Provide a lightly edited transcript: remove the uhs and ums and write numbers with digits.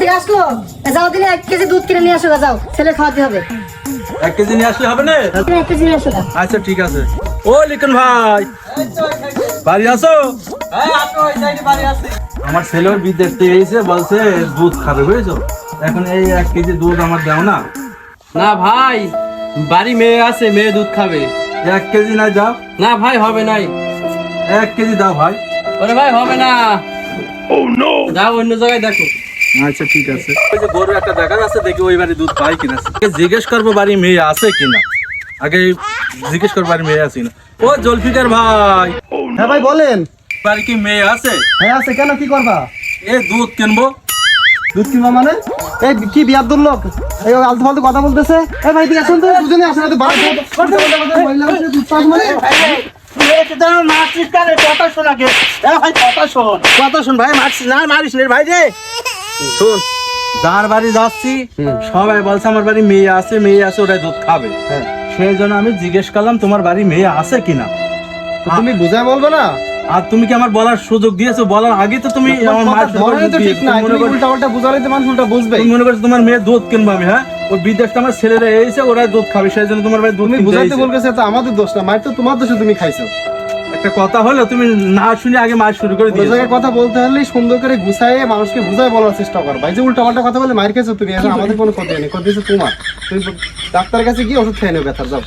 থেকে আসলো, যাও দিনে 1 কেজি দুধ কিনে নিয়ে আসো, যাও ছেলে খাওয়াতে হবে। 1 কেজি নিয়ে আসলে হবে না? 1 কেজি নিয়ে আসো। আচ্ছা ঠিক আছে। ও লিটন ভাই, বাড়ি আসো। আমার ছেলের বিদেশ থেকে এসে বলছে দুধ খাবে, বুঝেছো? এখন এই 1 কেজি দুধ আমার দাও না। না ভাই, বাড়ি মেয়ে আছে, মেয়ে দুধ খাবে। 1 কেজি না যাও। না ভাই, হবে নাই। 1 কেজি দাও ভাই। ওরে ভাই, হবে না। যাও অন্য জায়গায় দেখো। আচ্ছা ঠিক আছে। ওই যে গরু একটা দেখা যাচ্ছে, দেখি ওই বাড়ি দুধ পাই কিনা। আগে জিজ্ঞেস করবো বাড়ি মেয়ে আছে কিনা, আগে জিজ্ঞেস করবো বাড়ি মেয়ে আছে কিনা। ও জলফিকার ভাই। হ্যাঁ ভাই বলেন। বাড়ি কি মেয়ে আছে? হ্যাঁ আছে, কেন কি করবা? এ দুধ কিনবো। দুধ কিনবা মানে? এই কি বিয়াদুর লোক, এই আলতু ফালতু কথা বলতেছে। এই ভাই দিকে আসুন তো, দুজনে আসেন। দুধ পাস মানে শোন, যার বাড়ি যাচ্ছি সবাই বলছে আমার বাড়ি মেয়ে আছে, মেয়ে আছে, ওরাই দুধ খাবে। সেই জন্য আমি জিজ্ঞেস করলাম তোমার বাড়ি মেয়ে আছে কিনা। তুমি বুঝায় বলবে না? আর তুমি কি আমার বলার সুযোগ দিয়েছো? বলার আগে তো তুমি আমার মায়ের ধরনে তো ঠিক না, তুমি উল্টা উল্টা বুঝালে তো মানুষ উল্টা বুঝবে। তুমি মনে করছো তোমার মেয়ে দুধ কিনবো আমি? হ্যাঁ, ওই বিদেশটা আমার ছেলেরা এসে ওরাই দুধ খাবে, সেই জন্য তোমার বাড়ি দুধ তুমি কিনতে বুঝাইতে এসেছে। বলতেছে, তো আমাদের দোষ না, মায়ের তো তোমার দোষে তুমি খাইছো। একটা কথা হলো, তুমি না শুনে আগে মায়ের শুরু করে ওই দিয়েছো। জায়গায় কথা বলতে হলে সুন্দর করে গুছাইয়ে মানুষকে বুঝায় বলার চেষ্টা করো। ভাই যে উল্টা পাল্টা কথা বলে মায়ের খেয়েছো তুমি, এখন আমাদের কোনো ক্ষতি হয়নি, ক্ষতি হচ্ছে তোমার। তুমি ডাক্তারের কাছে গিয়ে ওষুধ খেয়ে নেবে, ব্যথার যাও।